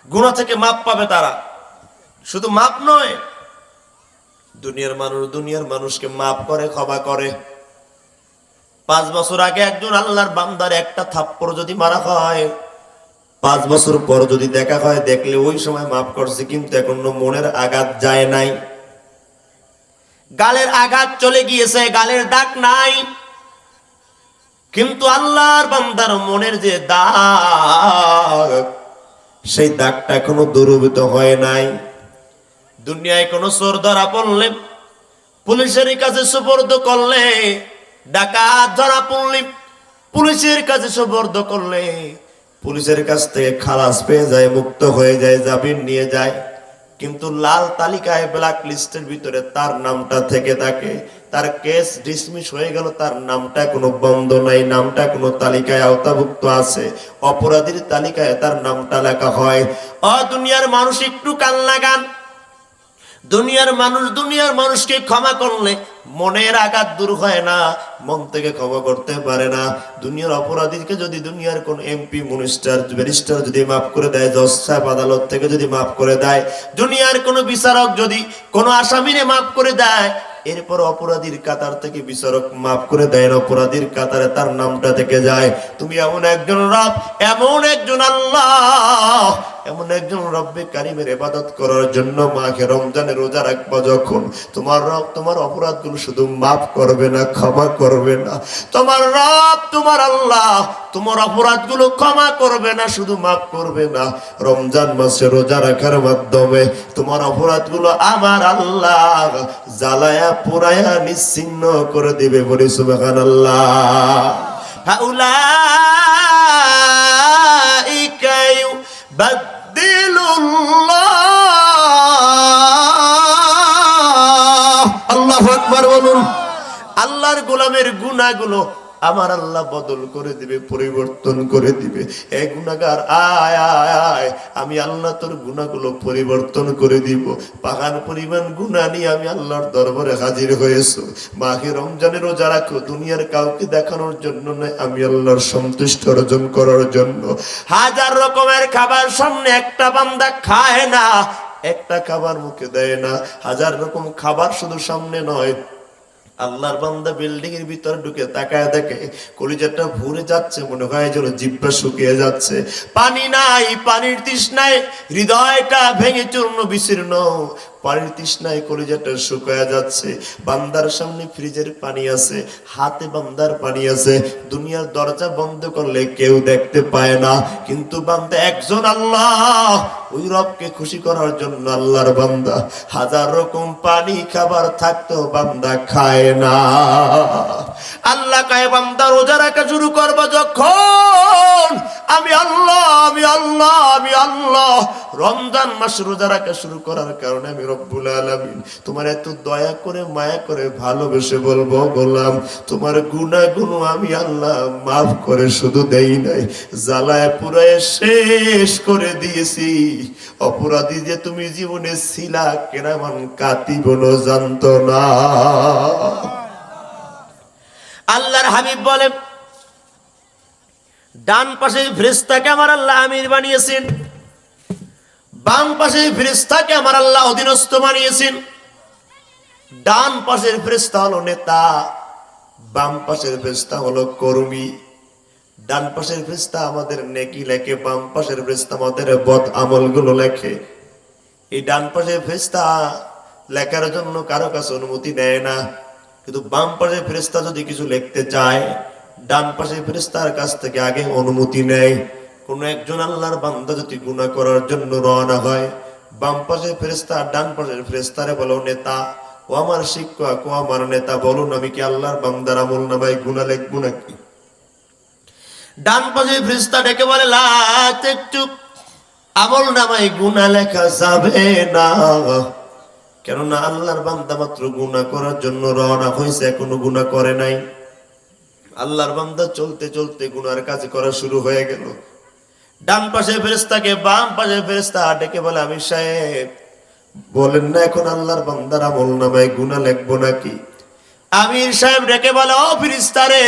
গুনাহ থেকে মাপ পাবে তারা। শুধু মাপ নয়, দুনিয়ার মানুষকে মাপ করে, ক্ষমা করে। 5 বছর আগে একজন আল্লাহর বান্দার একটা থাপ্পড় যদি মারা হয়, 5 বছর পর যদি দেখা হয়, দেখলে ওই সময় মাফ করছে, কিন্তু এখনো মনের আঘাত যায় নাই, গালের আঘাত চলে গিয়েছে, গালের দাগ নাই, কিন্তু আল্লাহর বান্দার মনের যে দাগ, সেই দাগটা এখনো দূরীভূত হয় নাই। দুনিয়ায় কোনো চোর ধরা পড়লে পুলিশের কাছে সুপর্দ করলে, ডাকাত ধরা পড়লে পুলিশের কাছে সুপর্দ করলে পুলিশের কাছ থেকে খালাস পেয়ে যায়, মুক্ত হয়ে যায়, জামিন নিয়ে যায়, কিন্তু লাল তালিকায়, ব্ল্যাক লিস্টের ভিতরে তার নামটা থেকে থাকে। তার কেস ডিসমিস হয়ে গেল, তার নামটা কোনো বন্ধ নাই, নামটা কোনো তালিকায় আওতাভুক্ত আছে, অপরাধীর তালিকায় তার নামটা লেখা হয়। দুনিয়ার মানুষ একটু কান লাগান। দুনিয়ার মানুষকে ক্ষমা করলে মনের আঘাত দূর হয় না, মন থেকে ক্ষমা করতে পারে না। দুনিয়ার অপরাধীকে যদি দুনিয়ার কোন এমপি, মিনিস্টার, ব্যারিস্টার যদি মাফ করে দেয়, জজ সাহেব আদালত থেকে যদি মাফ করে দেয়, দুনিয়ার কোন বিচারক যদি কোন আসামিরে মাফ করে দেয়, এরপর অপরাধীর কাতার থেকে বিচারক মাফ করে দেয়, অপরাধীর কাতারে তার নামটা থেকে যায়। তুমি এমন একজন রব, এমন একজন আল্লাহ, এমন একজন রব্বে কারিমের ইবাদত করার জন্য মাহে রমজানে রোজা রাখবা, যখন তোমার রব তোমার অপরাধগুলো শুধু মাফ করবে না, ক্ষমা করবে না। তোমার রব, তোমার আল্লাহ তোমার অপরাধগুলো ক্ষমা করবে না, শুধু মাফ করবে না, রমজান মাসে রোজা রাখার মাধ্যমে তোমার অপরাধগুলো আমার আল্লাহ জ্বালায়া পুরায়া নিশ্চিহ্ন করে দিবে। বলি সুবহানাল্লাহ। হাউলাইকা ইউবাদদিলুল্লাহ, আল্লাহু আকবার বলুন। আল্লাহর গোলামের গুনাহগুলো আমার আল্লাহ বদল করে দিবে, পরিবর্তন করে দিবে। এ গুনাহগার আয় আয় আয়, আমি আল্লাহ তোর গুনাহগুলো পরিবর্তন করে দিব। পাহাড় পরিমাণ গুনাহ নিয়ে আমি আল্লাহর দরবারে হাজির হয়েছি। মাহে রমজানে রোজা রাখো দুনিয়ার কাউকে দেখানোর জন্য নয়, আমি আল্লাহর সন্তুষ্টি অর্জন করার জন্য। হাজার রকমের খাবার সামনে একটা বান্দা খায় না, একটা খাবার মুখে দেয় না। হাজার রকম খাবার শুধু সামনে নয়, আল্লাহর বান্দা বিল্ডিং এর ভিতরে ঢুকে তাকায় দেখে কলিজাটা ভরে যাচ্ছে, মনে হয় যেন জিহ্বা শুকিয়ে যাচ্ছে। পানি নাই, পানির তৃষ্ণায় হৃদয়টা ভেঙে চূর্ণ বিচীর্ণ, পানির তৃষ্ণায় কলিজাটা শুকায় যাচ্ছে। বান্দার সামনে ফ্রিজের পানি আছে, হাতে বান্দার পানি আছে, দুনিয়ার দরজা বন্ধ করলে কেউ দেখতে পায় না, কিন্তু বান্দা একজন আল্লাহ, ওই রবকে খুশি করার জন্য আল্লাহর বান্দা হাজার রকম পানি খাবার থাকতেও বান্দা খায় না। আল্লাহ কয়, বান্দা রোজা রাখা শুরু করবা যখন, আমি আল্লাহ, আমি আল্লাহ, আমি আল্লাহ। রমজান মাস রোজা রাখা শুরু করার কারণে আমি রব্বুল আলামিন তোমার এত দয়া করে, মায়া করে, ভালোবেসে বলবো, গোলাম তোমার গুনাহগুলো আমি আল্লাহ মাফ করে শুধু দেই নাই, জ্বালায় পুরায় শেষ করে দিয়েছি। অপরাধী যে তুমি জীবনে ছিলা, কেরামান কাতিবুনও জানতো না। আল্লাহর হাবিব বলে, ডান পাশে ফেরেশতাকে আমার আল্লাহ আমির বানিয়েছেন, বাম পাশে ফেরেশতাকে আমার আল্লাহ অধীনস্থ বানিয়েছেন। ডান পাশের ফেরেশতা হলো নেতা, বাম পাশের ফেরেশতা হলো কর্মী। ডান পাশের ফেরেশতা আমাদের নেকি লেখে, বাম পাশের ফেরেশতা আমাদের বদ আমলগুলো লেখে। এই ডান পাশের ফেরেশতা লেখার জন্য কারো কাছে অনুমতি নেয় না, কিন্তু বাম পাশের ফেরেশতা যদি কিছু লিখতে চায়, ডান পাশের ফেরেশতার কাছ থেকে আগে অনুমতি নেয়। কোন একজন আল্লাহর বান্দা যদি গুনাহ করার জন্য রওনা হয়, বাম পাশের ফেরেশতা ডান পাশের ফেরেশতারে বলো, নেতা ও আমার শিক্ষক, ও আমার নেতা, বলুন আমি কি আল্লাহর বান্দার আমলনামায় গুনাহ লিখবো নাকি? ডান পাশের ফেরেশতা ডেকে বলে, লা তাকতুব, আমলনামায় গুনাহ লেখা যাবে না, কেননা আল্লাহর বান্দা মাত্র গুনাহ করার জন্য রওনা হয়েছে, এখনো গুনাহ করে নাই। আল্লাহর বান্দা চলতে চলতে গুনার কাজ করা শুরু হয়ে গেল। ডান পাশে ফেরেশতাকে বাম পাশে ফেরেশতা ডেকে বলে, আমি সাহেব বলেন না এখন আল্লাহর বান্দার আমলনামায় গুনাহ লিখবো নাকি? আমির সাহেব ডেকে বলে, ও ফেরেশতা রে,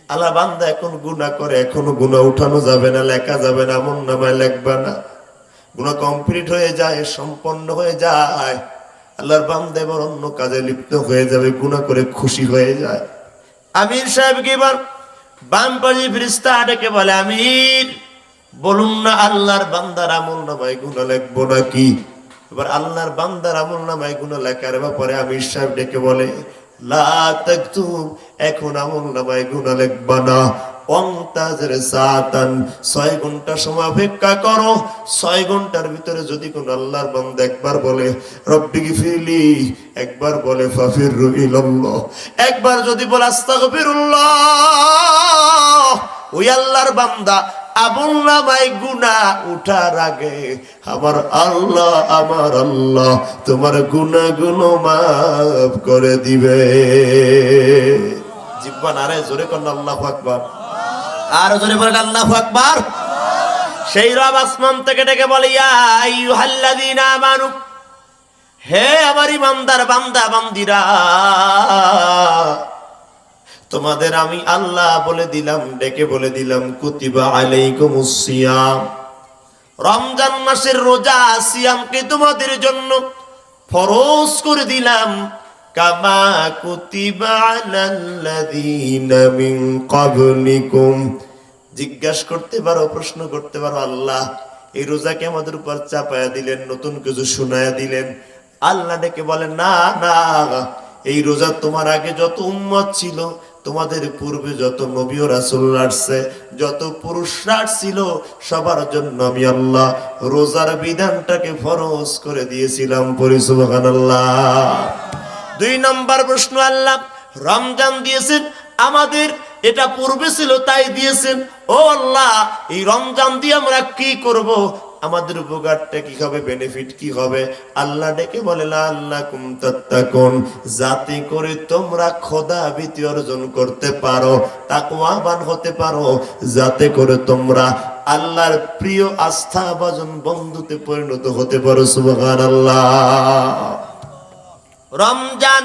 আল্লাহ বান্দা এখন গুনাহ করে, এখনো গুনাহ উঠানো যাবে না, লেখা যাবে না, আমলনামায় লিখবা না। গুনাহ কমপ্লিট হয়ে যায়, সম্পন্ন হয়ে যায়, আল্লাহর বান্দা এবার অন্য কাজে লিপ্ত হয়ে যাবে, গুনাহ করে খুশি হয়ে যায়। আমির সাহেবকে এবার বামপাজি ফেরেশতা ডেকে বলে, আমির বলুন না আল্লাহর বান্দার আমলনামায় গুনাহ লিখবো নাকি? এবার আল্লাহর বান্দার আমলনামায় গুনাহ লেখার ব্যাপারে আমির সাহেব ডেকে বলে, লা তাকতুব, এখন আমলনামায় গুনাহ লিখবা না। ওয়ান্তাজির সাআতান, 6 ঘন্টা সময় অপেক্ষা করো। 6 ঘন্টার ভিতরে যদি কোন আল্লাহর বান্দা একবার বলে রব্বি গফিরলি, একবার বলে ফাফিরু ইলাল্লাহ, একবার যদি বলে আস্তাগফিরুল্লাহ, ওই আল্লাহর বান্দা আমলনামায় গুনাহ উঠার আগে আমার আল্লাহ তোমার গুনাহগুলো মাফ করে দিবে। জিব্বা নারে জোরে কোন আল্লাহু আকবার, আর জোরে বলেন আল্লাহু আকবার। সেই রব আসমান থেকে ডেকে বলে, ইয়া আইয়ুহাল্লাযীনা আমানু, হে আমার ইমানদার বান্দা বান্দিরা, তোমাদের আমি আল্লাহ বলে দিলাম, ডেকে বলে দিলাম, কুতিবা আলাইকুমুস সিয়াম, রমজান মাসের রোজা সিয়ামকে তোমাদের জন্য ফরজ করে দিলাম, কামা কুতিবা আলাল্লাযীনা মিন ক্বাবলিকুম। জিজ্ঞাসা করতে পারো, প্রশ্ন করতে পারো, আল্লাহ এই রোজাকে আমাদের উপর চাপায়া দিলেন, নতুন কিছু শোনায়া দিলেন? আল্লাহ ডেকে বলেন, না না, এই রোজা তোমার আগে যত উম্মত ছিল, তোমাদের পূর্বে যত নবী ও রাসূল আসছে, যত পুরুষরা ছিল, সবার জন্য আমি আল্লাহ রোজার বিধানটাকে ফরজ করে দিয়েছিলাম। পড়ি সুবহানাল্লাহ। 2 নম্বর প্রশ্ন, আল্লাহ রমজান দিয়েছেন আমাদের, এটা পূর্বে ছিল তাই দিয়েছেন। ও আল্লাহ, এই রমজান দিয়ে আমরা কি করব? আমাদের উপকারটা কি হবে, বেনিফিট কি হবে? আল্লাহ ডেকে বলে, লাআল্লাকুম তাত্তাকুন, যাতে করে তোমরা খোদা ভীতি অর্জন করতে পারো, তাকওয়াবান হতে পারো, যাতে করে তোমরা আল্লাহর প্রিয় আস্থাভাজন বন্ধুতে পরিণত হতে পারো। সুবহানাল্লাহ। রমজান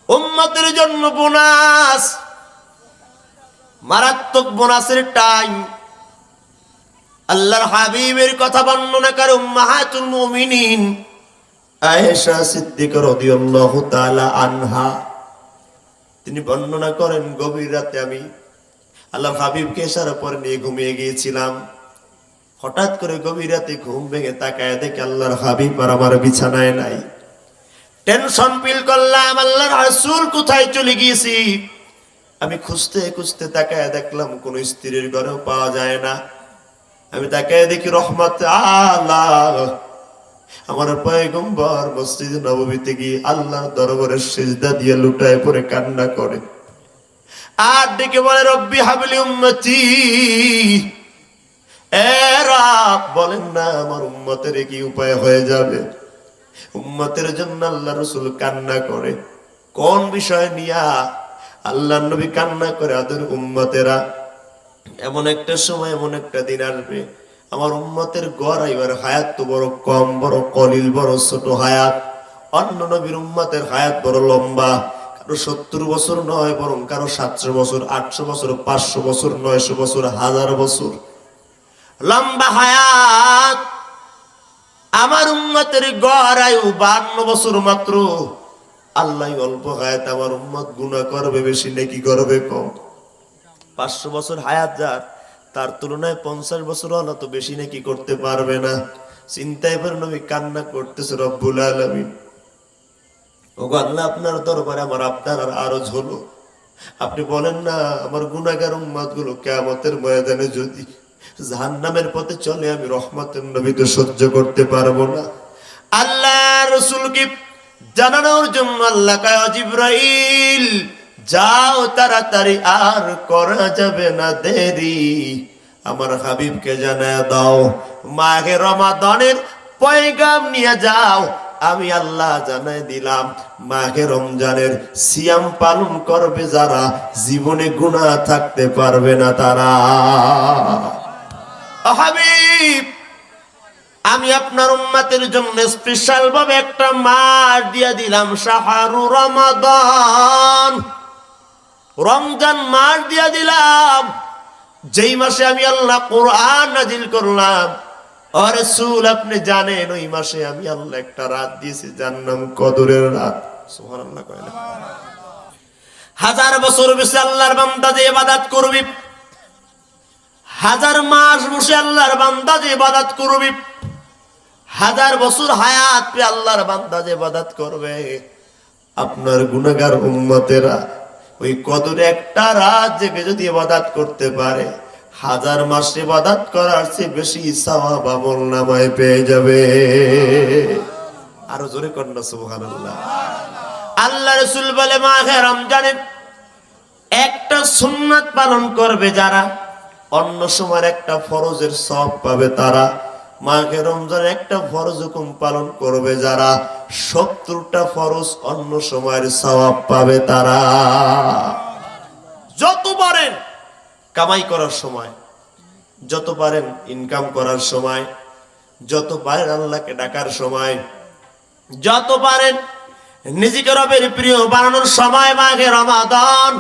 উম্মতের জন্য বোনাস, মারাত্মক বোনাসের টাইম। আল্লাহর হাবিবের কথা বর্ণনা করে উম্মাহাতুল মুমিনিন আয়েশা সিদ্দিকা রাদিয়াল্লাহু তাআলা আনহা, তিনি বর্ণনা করেন, গভীর রাতে আমি আল্লাহর হাবিবকে ইশারা পরে নিয়ে ঘুমিয়ে গিয়েছিলাম। হঠাৎ করে গভীর রাতে ঘুম ভেঙে তাকায় দেখি আল্লাহর হাবিব আর আমার বিছানায় নাই। টেনশন ফিল করলাম, আল্লাহর রাসূল কোথায় চলে গিয়েছি? আমি খুঁজতে খুঁজতে তাকায় দেখলাম কোন স্ত্রীর ঘরেও পাওয়া যায় না। আমি তাকায় দেখি রহমত আল্লাহ, আমার পয়গম্বর মসজিদ নববীতে গিয়ে আল্লাহর দরবারে সিজদা দিয়ে লুটায় পড়ে কান্না করে, আর ডেকে বলে, রব্বি হাবলি উম্মতি, এ রব বলেন না আমার উম্মতের কি উপায় হয়ে যাবে? উম্মতের জন্য আল্লাহ রাসূল কান্না করে। কোন বিষয় নিয়া আল্লাহর নবী কান্না করে? আদর উম্মতেরা, এমন একটা সময়, এমন একটা দিন আসবে, আমার উম্মতের গড় আইবার হায়াত তো বড় কম, বড় কলিল, বড় ছোট হায়াত। অন্য নবীর উম্মতের হায়াত বড় লম্বা, কারো 70 বছর নয়, বরং কারো 700 বছর, 800 বছর, 500 বছর, 900 বছর, 1000 বছর লম্বা হায়াত। আমার উম্মতের গড় আয়ু 52 বছর মাত্র। আল্লাহ অল্প হায়াত, আমার উম্মত গুনাহ করবে বেশি নাকি করবে কম? 500 বছর হায়াত যার, তার তুলনায় 50 বছর আল্লাহ তো বেশি নাকি করতে পারবে না। চিন্তায় পড়ে নবী কান্না করতেছে, রব্বুল আলামিন, ওগো আল্লাহ, আপনার দরবারে আমার আপনার আর আরজ হলো, আপনি বলেন না আমার গুনাহগার উম্মত গুলো কিয়ামতের ময়দানে যদি জাহান্নামের পথে চলে, আমি রহমতের নবী তো সহ্য করতে পারবো না। আল্লাহ রাসূলকে জানানোর জন্য আল্লাহ কয়, জিবরাইল যাও তাড়াতাড়ি, আর করা যাবে না দেরি, আমার হাবিবকে জানায় দাও, মাহে রমাদানের পয়গাম নিয়ে যাও। আমি আল্লাহ জানাই দিলাম, মাহে রমজানের সিয়াম পালন করবে যারা, জীবনে গুনাহ থাকতে পারবে না তারা। হাবিব, আমি আপনার উম্মতের জন্য স্পেশাল ভাবে একটা মাস দিয়ে দিলাম, শাহরু রমাদান, রমজান মাস দিয়া দিলাম, যেই মাসে আমি আল্লাহ কোরআন নাজিল করলাম। ও রাসূল, আপনি জানেন ওই মাসে আমি আল্লাহ একটা রাত দিয়েছি যার নাম কদরের রাত। সুবহানাল্লাহ কয় না? হাজার বছর বসে আল্লাহর বান্দা যে ইবাদত করবে, হাজার মাস বসে আল্লাহর বান্দা যে ইবাদত করবে, হাজার বছর হায়াত পে আল্লাহর বান্দা যে ইবাদত করবে, আপনার গুনাহগার উম্মতেরা ওই কদরে একটা রাত জেগে যদি ইবাদত করতে পারে, হাজার মাস ইবাদত করার চেয়ে বেশি সওয়াব আমলনামায় পেয়ে যাবে। আরো জোরে কর না সুবহানাল্লাহ। আল্লাহ রাসূল বলে, মাহে রমজানে একটা সুন্নাত পালন করবে যারা, অন্য সময়ের একটা ফরজের সওয়াব পাবে তারা। মাহে রমজানে একটা ফরজ হুকুম পালন করবে যারা, 70টা ফরজ অন্য সময়ের সওয়াব পাবে তারা। যত পারেন কামাই করার সময়, যত পারেন ইনকাম করার সময়, যত পারেন আল্লাহকে ডাকার সময়, যত পারেন নিজেকে রবের প্রিয় বানানোর সময় মাঘে রমাদান।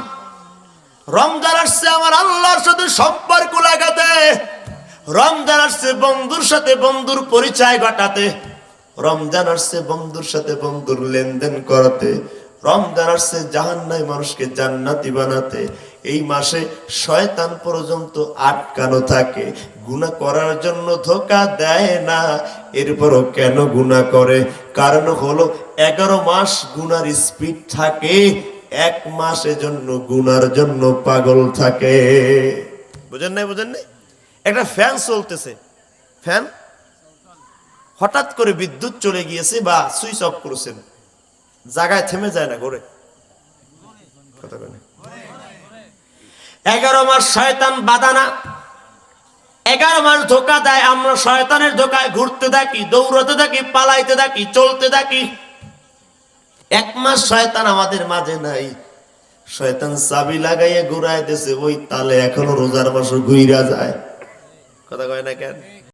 রমজান আসছে আমার আল্লাহর সাথে সম্পর্ক লাগাতে, রমজান আসছে বন্ধুর সাথে বন্ধুর পরিচয় ঘটাতে, রমজান আসছে বন্ধুর সাথে বন্ধুর লেনদেন করতে, রমজান আসছে জাহান্নামী মানুষকে জান্নাতি বানাতে। এই মাসে শয়তান পর্যন্ত আটকানো থাকে, গুনাহ করার জন্য ধোঁকা দেয় না। এরপরও কেন গুনাহ করে? কারণ হলো 11 মাস গুনার স্পিড থাকে, 1 মাসের জন্য গুনার জন্য পাগল থাকে। বুঝেন নাই? বুঝেন নাই? একটা ফ্যান চলতেছে, ফ্যান হঠাৎ করে বিদ্যুৎ চলে গিয়েছে বা সুইচ অফ করেছেন, জায়গায় থেমে যায় না, ঘুরে। কথা বলে 11 মাস শয়তান বাধা না, 11 মাস ধোঁকা দেয়। আমরা শয়তানের ধোঁকায় ঘুরতে থাকি, দৌড়াতে থাকি, পালাইতে থাকি, চলতে থাকি। 1 মাস শয়তান আমাদের মাঝে নাই, শয়তান চাবি লাগাইয়া ঘুরাইতেছে ওই তালে, এখনো রোজার মাসও ঘুইরা যায়। কথা কয় না কেন?